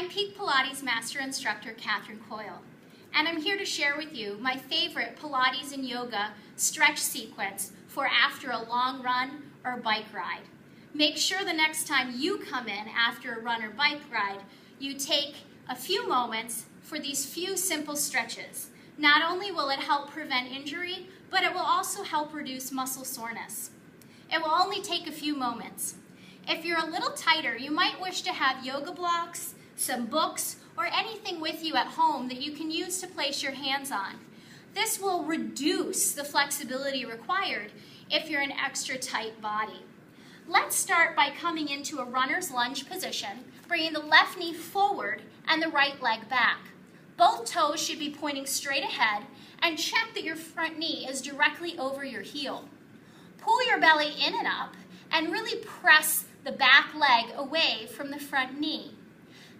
I'm Peak Pilates Master Instructor Catherine Coyle, and I'm here to share with you my favorite Pilates and yoga stretch sequence for after a long run or bike ride. Make sure the next time you come in after a run or bike ride, you take a few moments for these few simple stretches. Not only will it help prevent injury, but it will also help reduce muscle soreness. It will only take a few moments. If you're a little tighter, you might wish to have yoga blocks, some books, or anything with you at home that you can use to place your hands on. This will reduce the flexibility required if you're an extra tight body. Let's start by coming into a runner's lunge position, bringing the left knee forward and the right leg back. Both toes should be pointing straight ahead, and check that your front knee is directly over your heel. Pull your belly in and up and really press the back leg away from the front knee.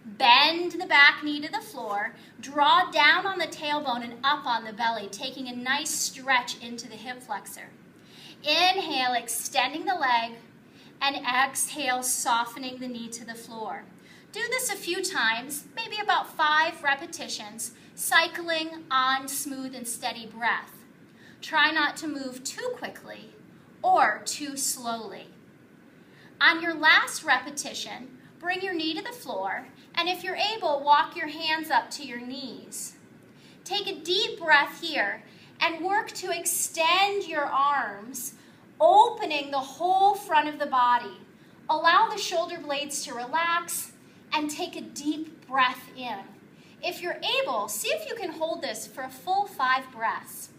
Bend the back knee to the floor, draw down on the tailbone and up on the belly, taking a nice stretch into the hip flexor. Inhale, extending the leg, and exhale, softening the knee to the floor. Do this a few times, maybe about 5 repetitions, cycling on smooth and steady breath. Try not to move too quickly or too slowly. On your last repetition, bring your knee to the floor, and if you're able, walk your hands up to your knees. Take a deep breath here and work to extend your arms, opening the whole front of the body. Allow the shoulder blades to relax and take a deep breath in. If you're able, see if you can hold this for a full 5 breaths.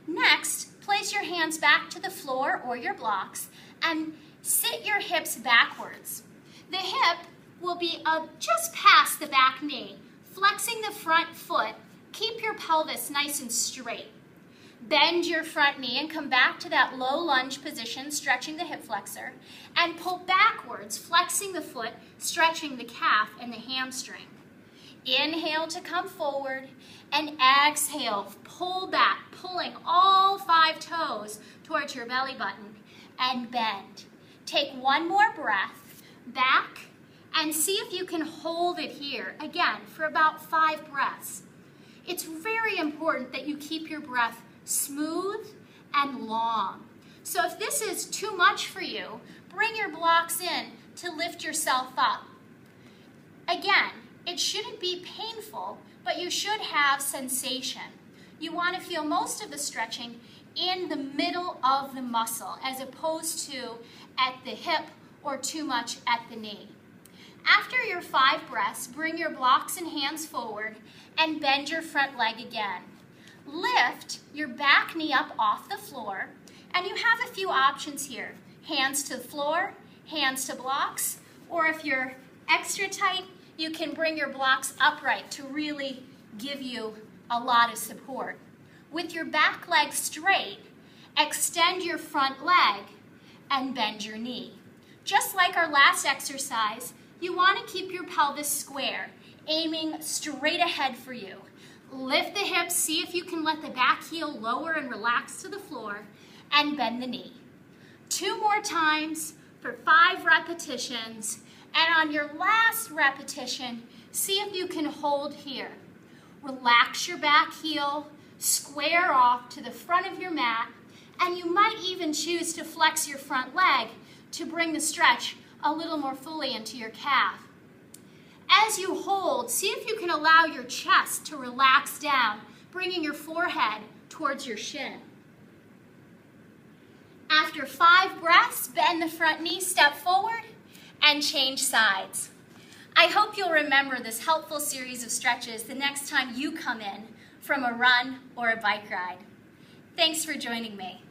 Next, place your hands back to the floor or your blocks and sit your hips backwards. The hip will be just past the back knee. Flexing the front foot, keep your pelvis nice and straight. Bend your front knee and come back to that low lunge position, stretching the hip flexor, and pull backwards, flexing the foot, stretching the calf and the hamstring. Inhale to come forward, and exhale, pull back, pulling all 5 toes towards your belly button, and bend. Take one more breath, back, and see if you can hold it here, again, for about 5 breaths. It's very important that you keep your breath smooth and long. So if this is too much for you, bring your blocks in to lift yourself up. Again, it shouldn't be painful, but you should have sensation. You want to feel most of the stretching in the middle of the muscle as opposed to at the hip or too much at the knee. After your 5 breaths, bring your blocks and hands forward and bend your front leg again. Lift your back knee up off the floor, and you have a few options here. Hands to the floor, hands to blocks, or if you're extra tight, you can bring your blocks upright to really give you a lot of support. With your back leg straight, extend your front leg and bend your knee. Just like our last exercise, you want to keep your pelvis square, aiming straight ahead for you. Lift the hips, see if you can let the back heel lower and relax to the floor, and bend the knee. 2 more times for 5 repetitions, and on your last repetition, see if you can hold here. Relax your back heel, square off to the front of your mat, and you might even choose to flex your front leg to bring the stretch a little more fully into your calf. As you hold, see if you can allow your chest to relax down, bringing your forehead towards your shin. After 5 breaths, bend the front knee, step forward, and change sides. I hope you'll remember this helpful series of stretches the next time you come in from a run or a bike ride. Thanks for joining me.